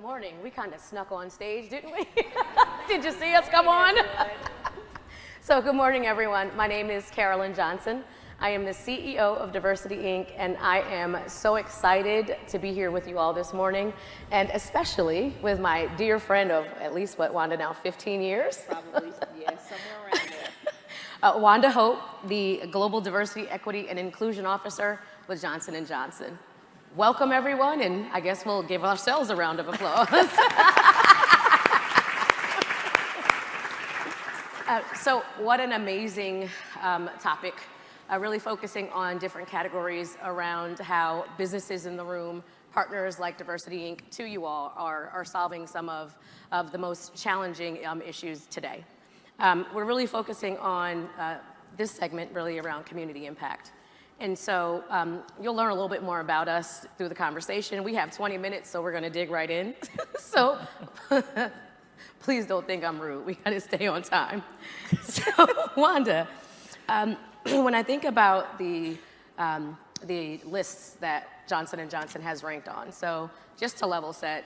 morning. We kind of snuck on stage, didn't we? Did you see us come on? So good morning, everyone. My name is Carolyn Johnson. I am the CEO of Diversity Inc., and I am so excited to be here with you all this morning, and especially with my dear friend of at least, what, Wanda, now 15 years? Probably, yeah, somewhere around there. Wanda Hope, the Global Diversity, Equity, and Inclusion Officer with Johnson & Johnson. Welcome, everyone, and I guess we'll give ourselves a round of applause. So what an amazing topic, really focusing on different categories around how businesses in the room, partners like Diversity Inc., to you all, are solving some of the most challenging issues today. We're really focusing on this segment really around community impact. And so you'll learn a little bit more about us through the conversation. We have 20 minutes, so we're going to dig right in. So please don't think I'm rude. We got to stay on time. So Wanda, when I think about the lists that Johnson & Johnson has ranked on, so just to level set,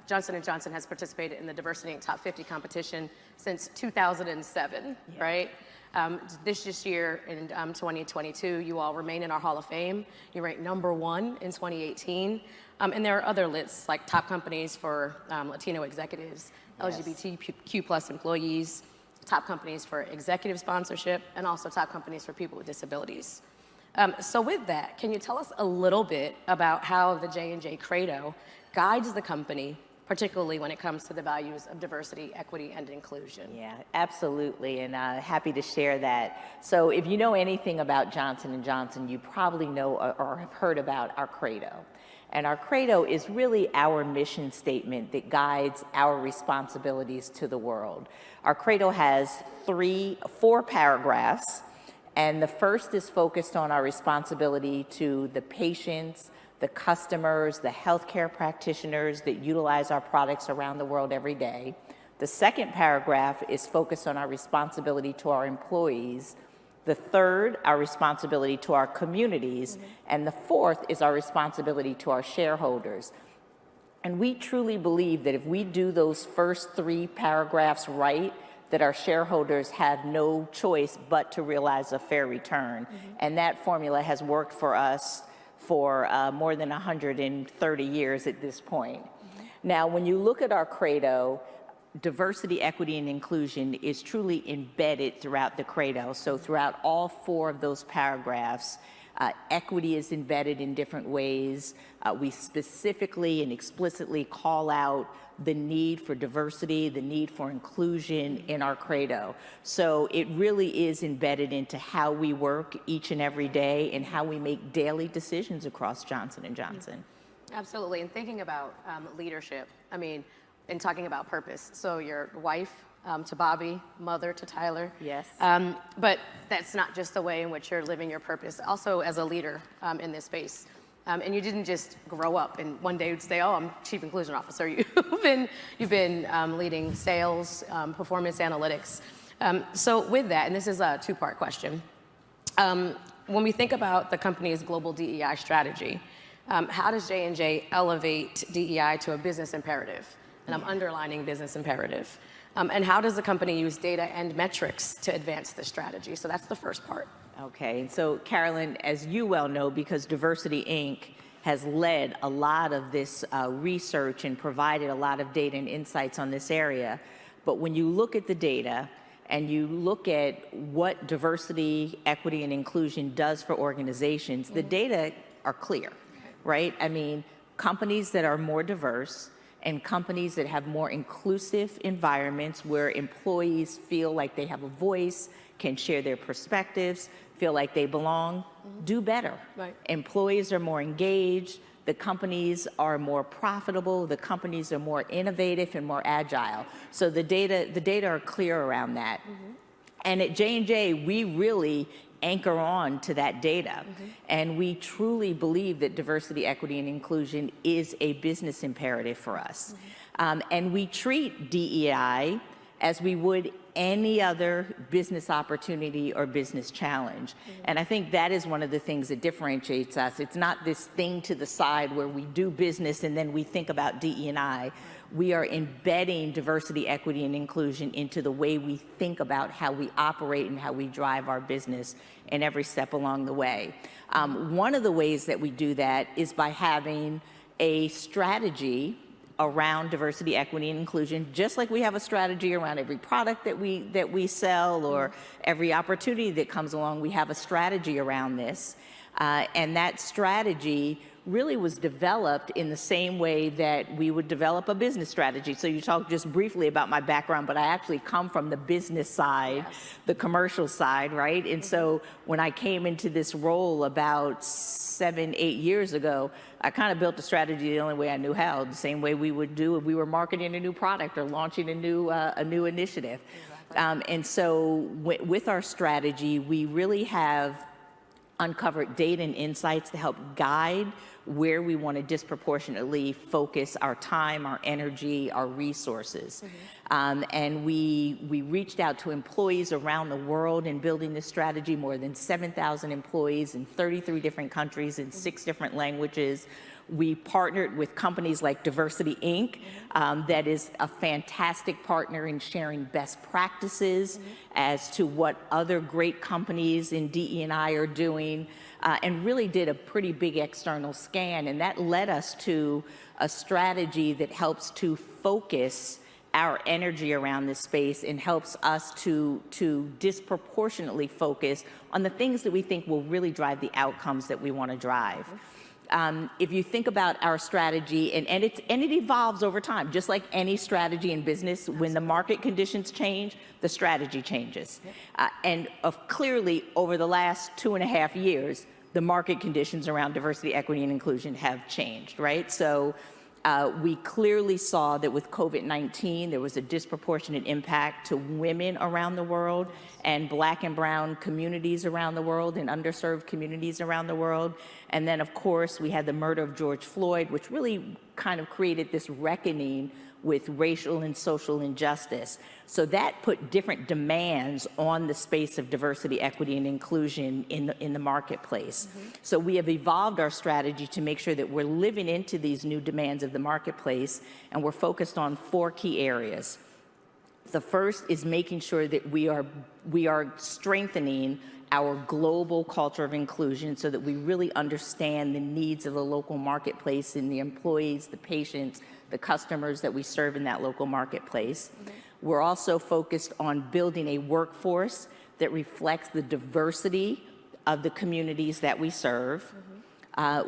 Johnson & Johnson has participated in the Diversity Inc. Top 50 competition since 2007, yeah. Right? This year in 2022, you all remain in our Hall of Fame. You ranked #1 in 2018. And there are other lists like top companies for Latino executives, yes. LGBTQ+ employees, top companies for executive sponsorship, and also top companies for people with disabilities. So with that, can you tell us a little bit about how the J&J Credo guides the company, particularly when it comes to the values of diversity, equity, and inclusion? Yeah, absolutely, and happy to share that. So if you know anything about Johnson & Johnson, you probably know or have heard about our Credo. And our Credo is really our mission statement that guides our responsibilities to the world. Our Credo has 4 paragraphs, and the first is focused on our responsibility to the patients, the customers, the healthcare practitioners that utilize our products around the world every day. The second paragraph is focused on our responsibility to our employees. The third, our responsibility to our communities. Mm-hmm. And the fourth is our responsibility to our shareholders. And we truly believe that if we do those first 3 paragraphs right, that our shareholders have no choice but to realize a fair return. Mm-hmm. And that formula has worked for us for more than 130 years at this point. Mm-hmm. Now, when you look at our Credo, diversity, equity, and inclusion is truly embedded throughout the Credo. So throughout all 4 of those paragraphs, equity is embedded in different ways. We specifically and explicitly call out the need for diversity, the need for inclusion in our Credo. So it really is embedded into how we work each and every day and how we make daily decisions across Johnson & Johnson. Absolutely, and thinking about leadership, I mean, and talking about purpose. So your wife to Bobby, mother to Tyler. Yes. But that's not just the way in which you're living your purpose, also as a leader in this space. And you didn't just grow up and one day say, oh, I'm Chief Inclusion Officer. You've been leading sales, performance analytics. So with that, and this is a 2-part question. When we think about the company's global DEI strategy, how does J&J elevate DEI to a business imperative? And I'm underlining business imperative. And how does the company use data and metrics to advance the strategy? So that's the first part. Okay, so Carolyn, as you well know, because Diversity Inc. has led a lot of this research and provided a lot of data and insights on this area, but when you look at the data and you look at what diversity, equity, and inclusion does for organizations, mm-hmm. the data are clear, right? I mean, companies that are more diverse and companies that have more inclusive environments where employees feel like they have a voice, can share their perspectives, feel like they belong, mm-hmm. do better. Right. Employees are more engaged, the companies are more profitable, the companies are more innovative and more agile. So the data are clear around that. Mm-hmm. And at J&J, we really anchor on to that data. Mm-hmm. And we truly believe that diversity, equity, and inclusion is a business imperative for us. Mm-hmm. And we treat DEI as we would any other business opportunity or business challenge. And I think that is one of the things that differentiates us. It's not this thing to the side where we do business and then we think about DE&I. We are embedding diversity, equity, and inclusion into the way we think about how we operate and how we drive our business in every step along the way. One of the ways that we do that is by having a strategy around diversity, equity, and inclusion, just like we have a strategy around every product that we sell or every opportunity that comes along. We have a strategy around this, and that strategy really was developed in the same way that we would develop a business strategy. So you talked just briefly about my background, but I actually come from the business side, the commercial side, right? And so when I came into this role about 7, 8 years ago, I kind of built a strategy the only way I knew how, the same way we would do if we were marketing a new product or launching a new initiative. Exactly. And so with our strategy, we really have uncovered data and insights to help guide where we want to disproportionately focus our time, our energy, our resources. And we reached out to employees around the world in building this strategy, more than 7,000 employees in 33 different countries in 6 different languages. We partnered with companies like Diversity Inc., that is a fantastic partner in sharing best practices as to what other great companies in DE&I are doing, and really did a pretty big external scan. And that led us to a strategy that helps to focus our energy around this space and helps us to disproportionately focus on the things that we think will really drive the outcomes that we want to drive. If you think about our strategy, and it evolves over time, just like any strategy in business. When the market conditions change, the strategy changes. And clearly, over the last 2.5 years, the market conditions around diversity, equity, and inclusion have changed, right? So we clearly saw that with COVID-19, there was a disproportionate impact to women around the world and Black and brown communities around the world and underserved communities around the world. And then, of course, we had the murder of George Floyd, which really kind of created this reckoning with racial and social injustice. So that put different demands on the space of diversity, equity, and inclusion in the marketplace. So we have evolved our strategy to make sure that we're living into these new demands of the marketplace, and we're focused on 4 key areas. The first is making sure that we are strengthening our global culture of inclusion so that we really understand the needs of the local marketplace and the employees, the patients, the customers that we serve in that local marketplace. We're also focused on building a workforce that reflects the diversity of the communities that we serve.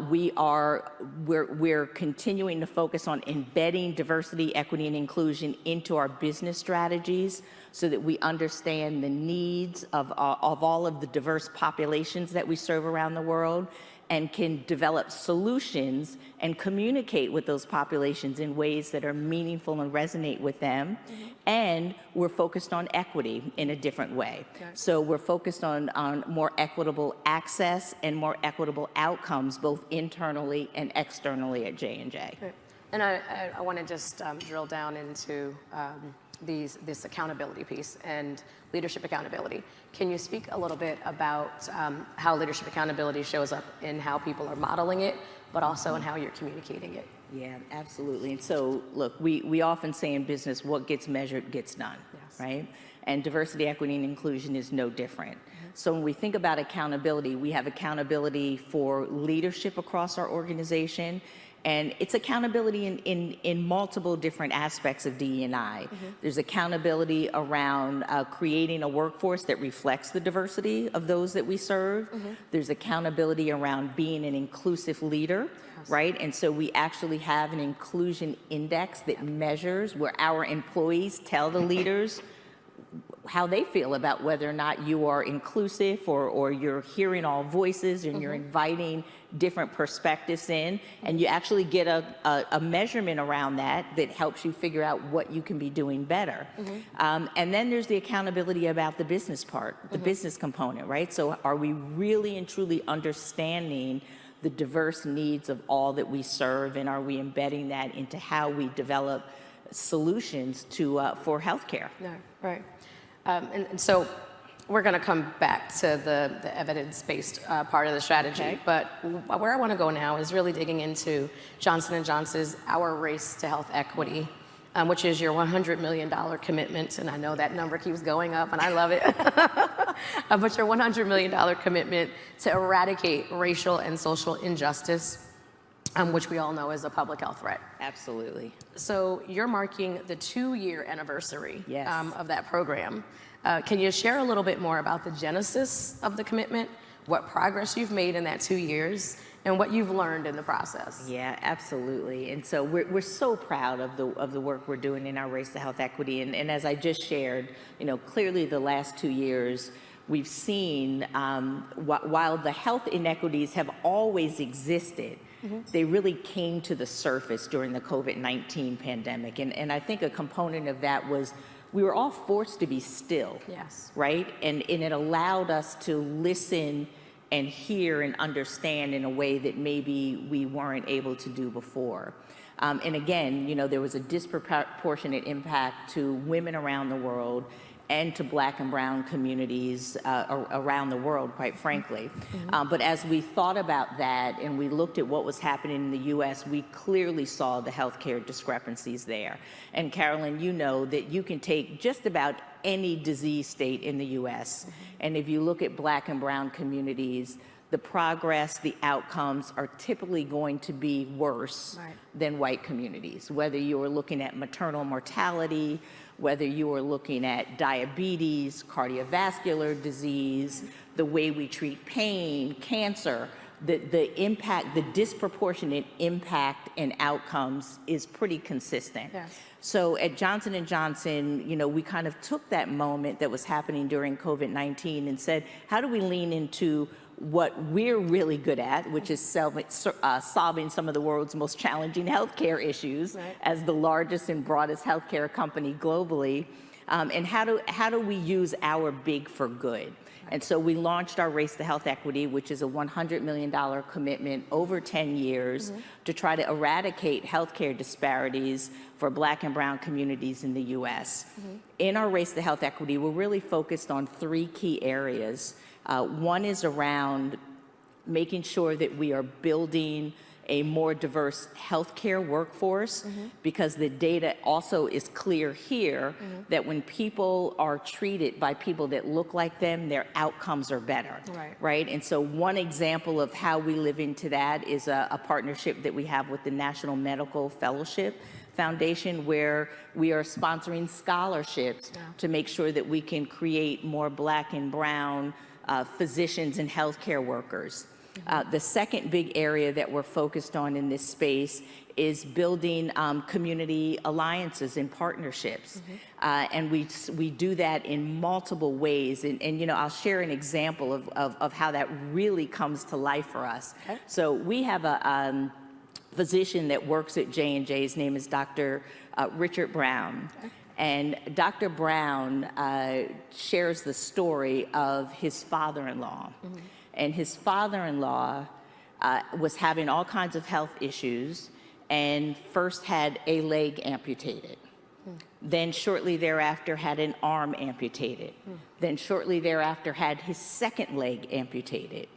We're continuing to focus on embedding diversity, equity, and inclusion into our business strategies so that we understand the needs of all of the diverse populations that we serve around the world and can develop solutions and communicate with those populations in ways that are meaningful and resonate with them. And we're focused on equity in a different way. So we're focused on more equitable access and more equitable outcomes, both internally and externally at J&J. And I want to just drill down into this accountability piece and leadership accountability. Can you speak a little bit about how leadership accountability shows up in how people are modeling it, but also in how you're communicating it? Yeah, absolutely. And so, look, we often say in business, what gets measured gets done, right? And diversity, equity, and inclusion is no different. So when we think about accountability, we have accountability for leadership across our organization. And it's accountability in multiple different aspects of DE&I. There's accountability around creating a workforce that reflects the diversity of those that we serve. There's accountability around being an inclusive leader, right? And so we actually have an inclusion index that measures where our employees tell the leaders how they feel about whether or not you are inclusive or you're hearing all voices and you're inviting different perspectives in, and you actually get a measurement around that helps you figure out what you can be doing better. And then there's the accountability about the business part, the business component, right? So are we really and truly understanding the diverse needs of all that we serve, and are we embedding that into how we develop solutions for healthcare? No, right. And so we're going to come back to the evidence-based part of the strategy. Okay. But where I want to go now is really digging into Johnson & Johnson's Our Race to Health Equity, which is your $100 million commitment. And I know that number keeps going up, and I love it. But your $100 million commitment to eradicate racial and social injustice, which we all know is a public health threat. Absolutely. So you're marking the 2-year anniversary Yes. Of that program. Can you share a little bit more about the genesis of the commitment, what progress you've made in that 2 years, and what you've learned in the process? Yeah, absolutely. And so we're so proud of the work we're doing in our Race to Health Equity. And as I just shared, clearly the last 2 years, we've seen while the health inequities have always existed, they really came to the surface during the COVID-19 pandemic. And I think a component of that was we were all forced to be still. Yes. Right? And it allowed us to listen and hear and understand in a way that maybe we weren't able to do before. And again, there was a disproportionate impact to women around the world and to Black and brown communities around the world, quite frankly. But as we thought about that and we looked at what was happening in the US, we clearly saw the healthcare discrepancies there. And Carolyn, you know that you can take just about any disease state in the US, and if you look at Black and brown communities, the progress, the outcomes are typically going to be worse than white communities, whether you are looking at maternal mortality, whether you are looking at diabetes, cardiovascular disease, the way we treat pain, cancer, the impact, the disproportionate impact and outcomes is pretty consistent. Yes. So at Johnson & Johnson, we kind of took that moment that was happening during COVID-19 and said, how do we lean into what we're really good at, which is solving some of the world's most challenging healthcare issues as the largest and broadest healthcare company globally, and how do we use our big for good? And so we launched our Race to Health Equity, which is a $100 million commitment over 10 years to try to eradicate healthcare disparities for Black and brown communities in the US. In our Race to Health Equity, we're really focused on 3 key areas. One is around making sure that we are building a more diverse healthcare workforce, because the data also is clear here that when people are treated by people that look like them, their outcomes are better, right? And so one example of how we live into that is a partnership that we have with the National Medical Fellowship Foundation, where we are sponsoring scholarships to make sure that we can create more Black and brown physicians and healthcare workers. The second big area that we're focused on in this space is building community alliances and partnerships. And we do that in multiple ways. And I'll share an example of how that really comes to life for us. So we have a physician that works at J&J. His name is Dr. Richard Brown. And Dr. Brown shares the story of his father-in-law. And his father-in-law was having all kinds of health issues and first had a leg amputated. Then shortly thereafter had an arm amputated. Then shortly thereafter had his second leg amputated.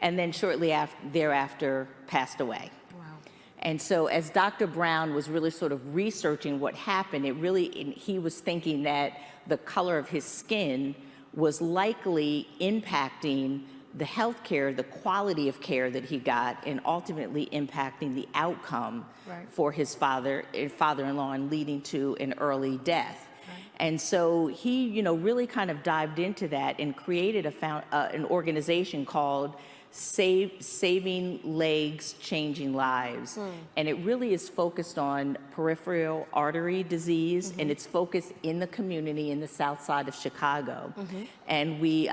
And then shortly thereafter passed away. And so as Dr. Brown was really sort of researching what happened, he was thinking that the color of his skin was likely impacting the health care, the quality of care that he got, and ultimately impacting the outcome for his father-in-law and leading to an early death. And so he, really kind of dived into that and created an organization called Saving Legs, Changing Lives. And it really is focused on peripheral artery disease, and it's focused in the community in the south side of Chicago. And we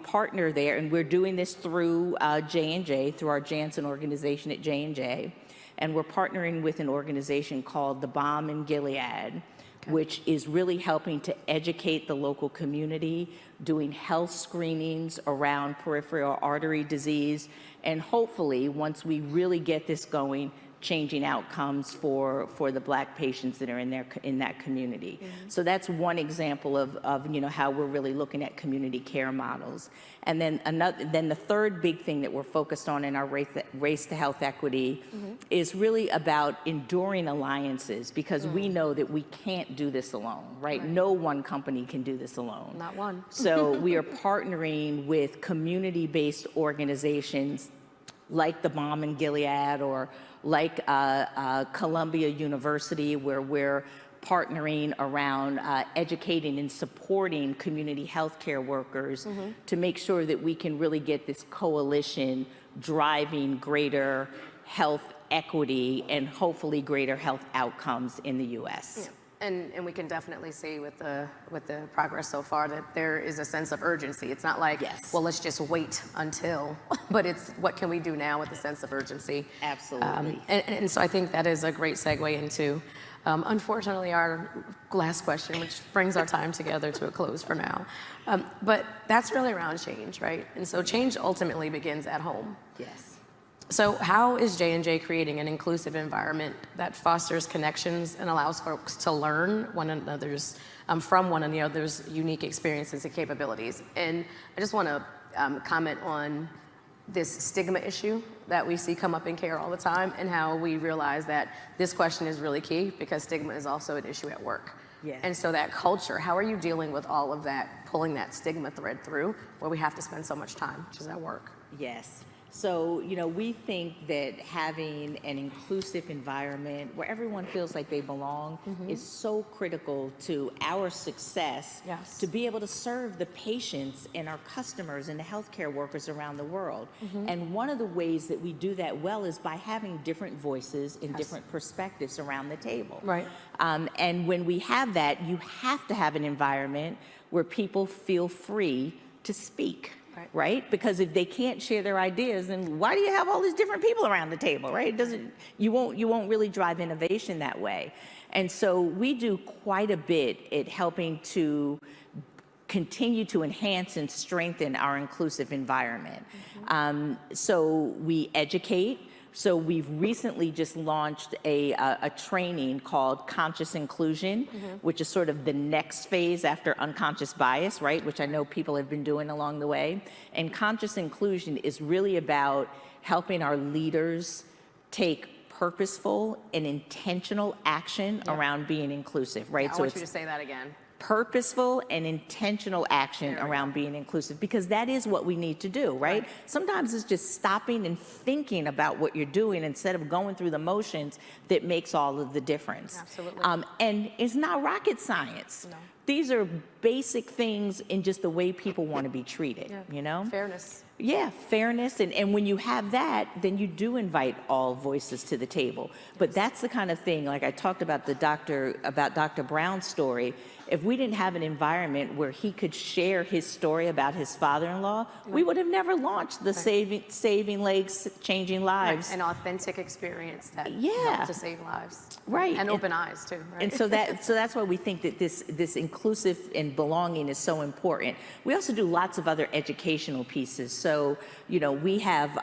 partner there, and we're doing this through J&J, through our Janssen organization at J&J. And we're partnering with an organization called the Balm in Gilead, which is really helping to educate the local community, doing health screenings around peripheral artery disease, and hopefully, once we really get this going, changing outcomes for the Black patients that are in that community. So that's one example of how we're really looking at community care models. And then the third big thing that we're focused on in our Race to Health Equity is really about enduring alliances, because we know that we can't do this alone, right? No one company can do this alone. Not one. So we are partnering with community-based organizations like the Balm in Gilead, or like Columbia University, where we're partnering around educating and supporting community healthcare workers to make sure that we can really get this coalition driving greater health equity and hopefully greater health outcomes in the U.S. Yeah. And we can definitely see with the progress so far that there is a sense of urgency. It's not like, well, let's just wait until, but it's what can we do now with a sense of urgency. Absolutely. And so I think that is a great segue into, unfortunately, our last question, which brings our time together to a close for now. But that's really around change, right? And so change ultimately begins at home. Yes. So how is J&J creating an inclusive environment that fosters connections and allows folks to learn from one another's unique experiences and capabilities? And I just want to comment on this stigma issue that we see come up in care all the time, and how we realize that this question is really key because stigma is also an issue at work. Yes. And so that culture, how are you dealing with all of that, pulling that stigma thread through where we have to spend so much time, which is at work? Yes. So, we think that having an inclusive environment where everyone feels like they belong is so critical to our success, to be able to serve the patients and our customers and the healthcare workers around the world. And one of the ways that we do that well is by having different voices and different perspectives around the table. Right. And when we have that, you have to have an environment where people feel free to speak. Right? Because if they can't share their ideas, then why do you have all these different people around the table, right? You won't really drive innovation that way. And so we do quite a bit at helping to continue to enhance and strengthen our inclusive environment. So we educate. So we've recently just launched a training called Conscious Inclusion, which is sort of the next phase after unconscious bias, right? Which I know people have been doing along the way. And Conscious Inclusion is really about helping our leaders take purposeful and intentional action around being inclusive, right? I want you to say that again. Purposeful and intentional action around being inclusive, because that is what we need to do, right? Sometimes it's just stopping and thinking about what you're doing instead of going through the motions that makes all of the difference. Absolutely. And it's not rocket science. No. These are basic things in just the way people want to be treated, Fairness. Yeah, fairness. And when you have that, then you do invite all voices to the table. But that's the kind of thing, like I talked about Dr. Brown's story. If we didn't have an environment where he could share his story about his father-in-law, we would have never launched the Saving Legs, Changing Lives. An authentic experience that helped to save lives. Right. And open eyes too, right? And so that's why we think that this inclusive and belonging is so important. We also do lots of other educational pieces. So, we have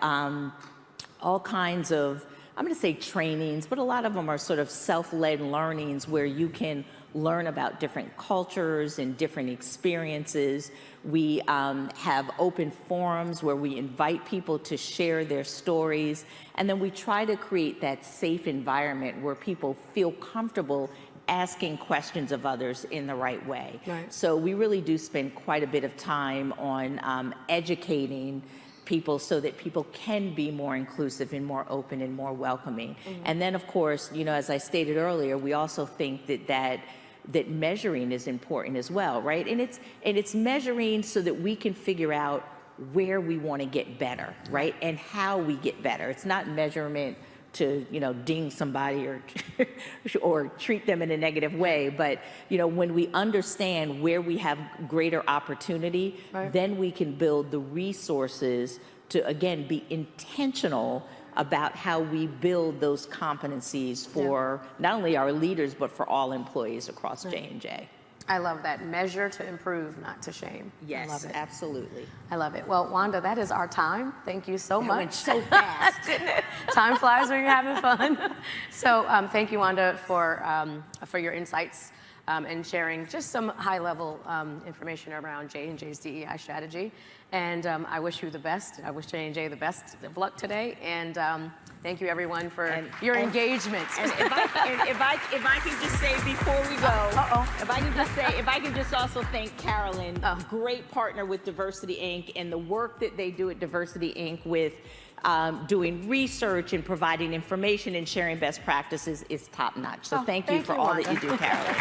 all kinds of, I'm going to say trainings, but a lot of them are sort of self-led learnings where you can learn about different cultures and different experiences. We have open forums where we invite people to share their stories. And then we try to create that safe environment where people feel comfortable asking questions of others in the right way. Right. So we really do spend quite a bit of time on educating people so that people can be more inclusive and more open and more welcoming. And then, of course, as I stated earlier, we also think that measuring is important as well, right? And it's measuring so that we can figure out where we want to get better, right? And how we get better. It's not measurement to ding somebody or treat them in a negative way, but when we understand where we have greater opportunity, then we can build the resources to again be intentional about how we build those competencies for not only our leaders but for all employees across J&J. I love that. Measure to improve, not to shame. Yes, I love it. absolutely. I love it. Well, Wanda, that is our time. Thank you so much. Went so fast. Didn't it? Time flies when you're having fun. So thank you, Wanda, for your insights and sharing just some high-level information around J&J's DEI strategy. And I wish you the best. I wish J&J the best of luck today. And thank you, everyone, for your engagement. And if I could just say before we go, if I could just also thank Carolyn, great partner with Diversity Inc. and the work that they do at Diversity Inc. with doing research and providing information and sharing best practices is top notch. So thank you for all that you do, Carolyn.